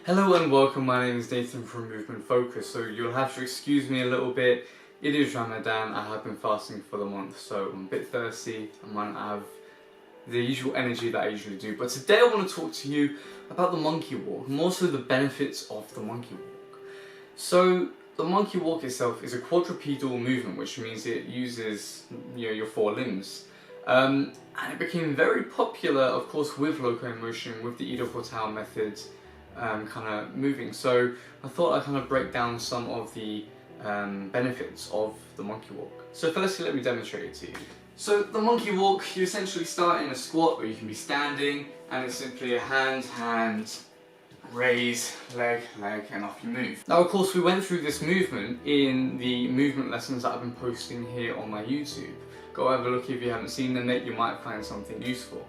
Hello and welcome, my name is Nathan from Movement Focus. So you'll have to excuse me a little bit. It is Ramadan, I have been fasting for the month, so I'm a bit thirsty. I might not have the usual energy that I usually do. But today I want to talk to you about the monkey walk, more so the benefits of the monkey walk. So the monkey walk itself is a quadrupedal movement, which means it uses your four limbs. And it became very popular, of course, with locomotion, with the Ido Portal method. Kind of moving. So I thought I'd kind of break down some of the benefits of the monkey walk. So firstly, let me demonstrate it to you. So the monkey walk, you essentially start in a squat where you can be standing, and it's simply a hand, raise, leg, and off you move. Now of course we went through this movement in the movement lessons that I've been posting here on my YouTube. Go have a look if you haven't seen them yet, you might find something useful.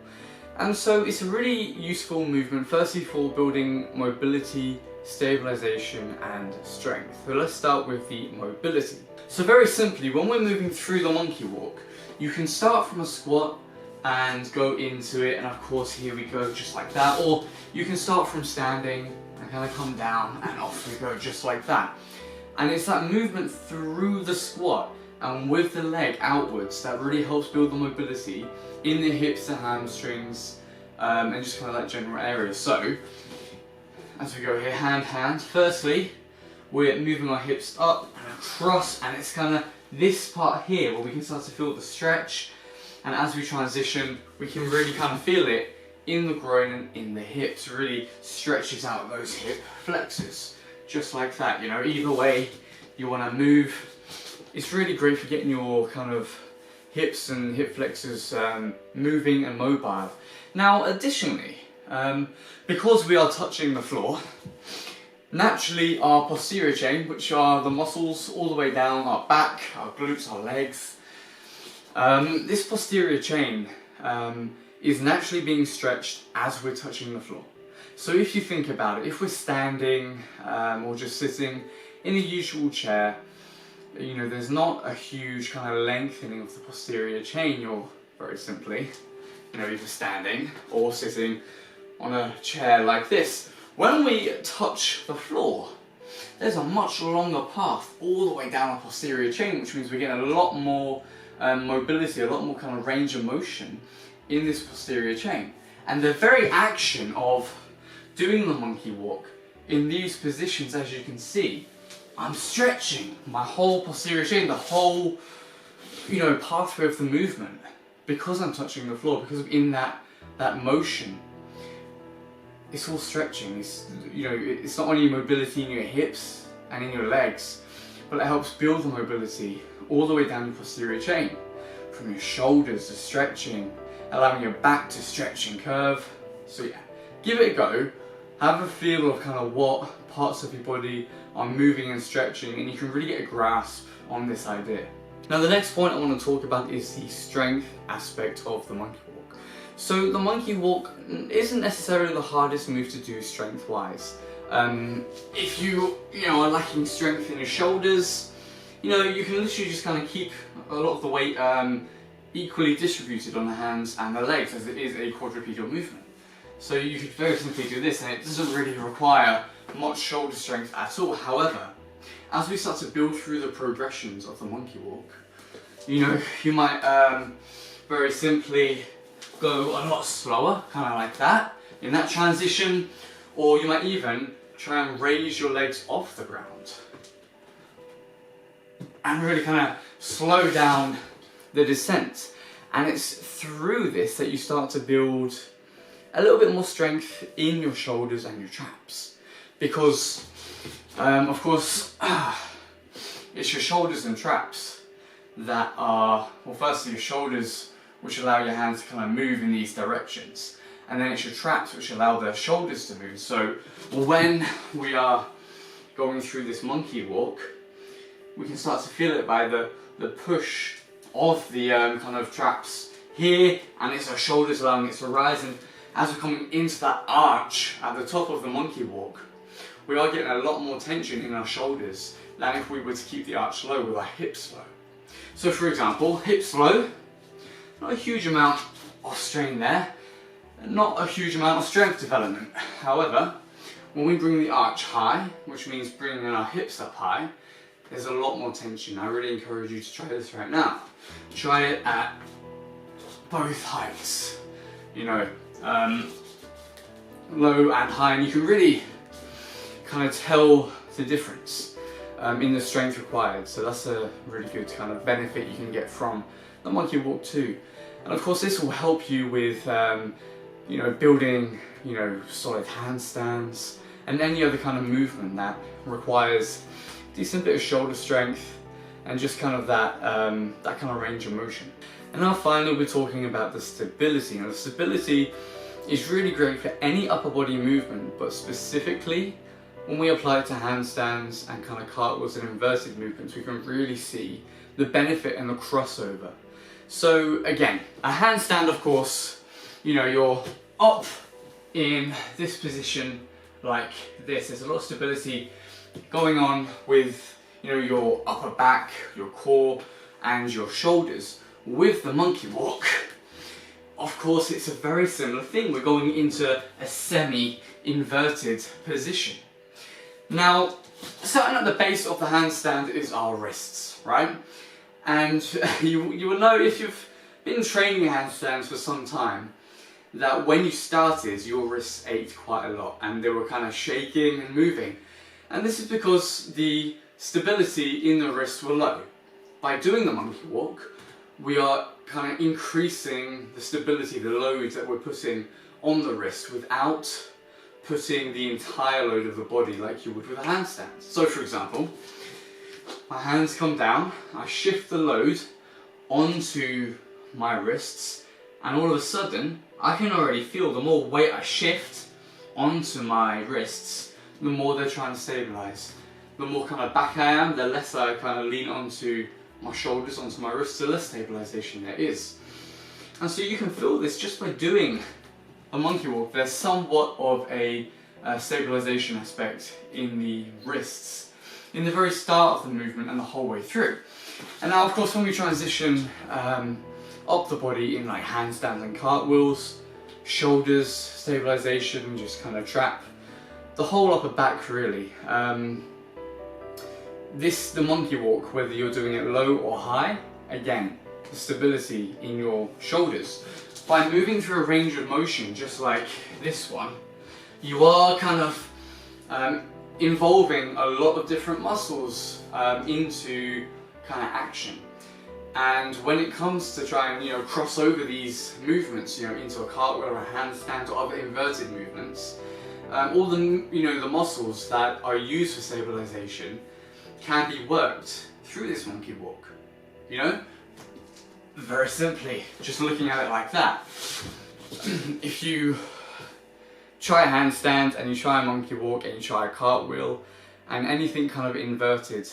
And so it's a really useful movement, firstly for building mobility, stabilisation and strength. So let's start with the mobility. So very simply, when we're moving through the monkey walk, you can start from a squat and go into it, and of course here we go just like that, or you can start from standing and kind of come down and off we go just like that. And it's that movement through the squat and with the leg outwards that really helps build the mobility in the hips, the hamstrings, and just kind of that general area. So, as we go here, hand, firstly, we're moving our hips up and across, and it's kind of this part here where we can start to feel the stretch, and as we transition, we can really kind of feel it in the groin and in the hips, really stretches out those hip flexors, just like that, either way you want to move. It's really great for getting your kind of hips and hip flexors moving and mobile. Now additionally, because we are touching the floor, naturally our posterior chain, which are the muscles all the way down our back, our glutes, our legs, this posterior chain is naturally being stretched as we're touching the floor. So if you think about it, if we're standing or just sitting in a usual chair, there's not a huge kind of lengthening of the posterior chain. You're very simply, either standing or sitting on a chair like this. When we touch the floor, there's a much longer path all the way down our posterior chain, which means we're getting a lot more mobility, a lot more kind of range of motion in this posterior chain. And the very action of doing the monkey walk in these positions, as you can see, I'm stretching my whole posterior chain, the whole, pathway of the movement, because I'm touching the floor, because I'm in that motion. It's all stretching. It's not only mobility in your hips and in your legs, but it helps build the mobility all the way down your posterior chain, from your shoulders to stretching, allowing your back to stretch and curve. So yeah, give it a go. Have a feel of kind of what parts of your body are moving and stretching, and you can really get a grasp on this idea. Now the next point I want to talk about is the strength aspect of the monkey walk. So the monkey walk isn't necessarily the hardest move to do strength-wise. If you are lacking strength in your shoulders, you can literally just kind of keep a lot of the weight equally distributed on the hands and the legs, as it is a quadrupedal movement. So you could very simply do this, and it doesn't really require much shoulder strength at all. However, as we start to build through the progressions of the monkey walk, you might very simply go a lot slower, kind of like that, in that transition, or you might even try and raise your legs off the ground and really kind of slow down the descent. And it's through this that you start to build a little bit more strength in your shoulders and your traps, because of course it's your shoulders and traps that are, well, firstly your shoulders, which allow your hands to kind of move in these directions, and then it's your traps which allow the shoulders to move. So when we are going through this monkey walk, we can start to feel it by the push of the kind of traps here, and it's our shoulders allowing it to rise. And as we're coming into that arch at the top of the monkey walk, we are getting a lot more tension in our shoulders than if we were to keep the arch low with our hips low. So for example, hips low, not a huge amount of strain there, not a huge amount of strength development. However, when we bring the arch high, which means bringing our hips up high, there's a lot more tension. I really encourage you to try this right now. Try it at both heights, you know, low and high, and you can really kind of tell the difference in the strength required. So that's a really good kind of benefit you can get from the monkey walk too. And of course this will help you with you know, building, you know, solid handstands and any other kind of movement that requires a decent bit of shoulder strength and just kind of that that kind of range of motion. And now finally we're talking about the stability. Now the stability is really great for any upper body movement, but specifically when we apply it to handstands and kind of cartwheels and inverted movements, we can really see the benefit and the crossover. So again, a handstand, of course, you know, you're up in this position like this. There's a lot of stability going on with, you know, your upper back, your core, and your shoulders. With the monkey walk, of course, it's a very similar thing. We're going into a semi-inverted position. Now, starting at the base of the handstand is our wrists, right? And you will know, if you've been training handstands for some time, that when you started, your wrists ached quite a lot and they were kind of shaking and moving. And this is because the stability in the wrists were low. By doing the monkey walk, we are kind of increasing the stability, the load that we're putting on the wrist without putting the entire load of the body like you would with a handstand. So for example, my hands come down, I shift the load onto my wrists, and all of a sudden I can already feel the more weight I shift onto my wrists, the more they're trying to stabilize. The more kind of back I am, the less I kind of lean onto my shoulders, onto my wrists, the less stabilization there is. And so you can feel this just by doing a monkey walk. There's somewhat of a stabilization aspect in the wrists in the very start of the movement and the whole way through. And now of course when we transition up the body in like handstands and cartwheels, shoulders, stabilization, just kind of trap, the whole upper back really. The monkey walk, whether you're doing it low or high, again, the stability in your shoulders. By moving through a range of motion, just like this one, you are kind of involving a lot of different muscles into kind of action. And when it comes to try and, you know, cross over these movements, you know, into a cartwheel or a handstand or other inverted movements, all the, you know, the muscles that are used for stabilization can be worked through this monkey walk, you know? Very simply, just looking at it like that. If you try a handstand and you try a monkey walk and you try a cartwheel and anything kind of inverted,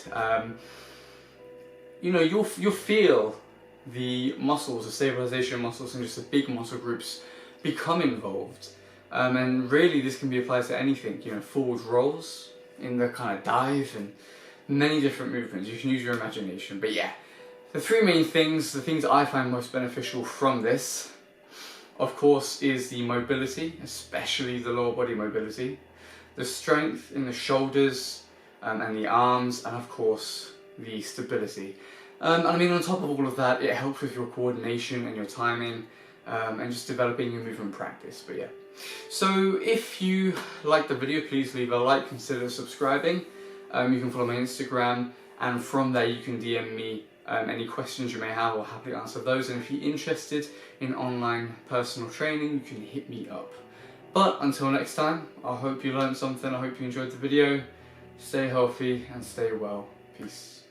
you know, you'll feel the muscles, the stabilization muscles and just the big muscle groups become involved. And really this can be applied to anything, you know, forward rolls in the kind of dive and many different movements. You can use your imagination, but yeah. The three main things, the things that I find most beneficial from this, of course, is the mobility, especially the lower body mobility, the strength in the shoulders and the arms, and of course, the stability. And I mean, on top of all of that, it helps with your coordination and your timing and just developing your movement practice, but yeah. So if you like the video, please leave a like, consider subscribing. You can follow my Instagram, and from there you can DM me any questions you may have. I'll happily answer those, and if you're interested in online personal training, you can hit me up. But until next time, I hope you learned something, I hope you enjoyed the video. Stay healthy and stay well. Peace.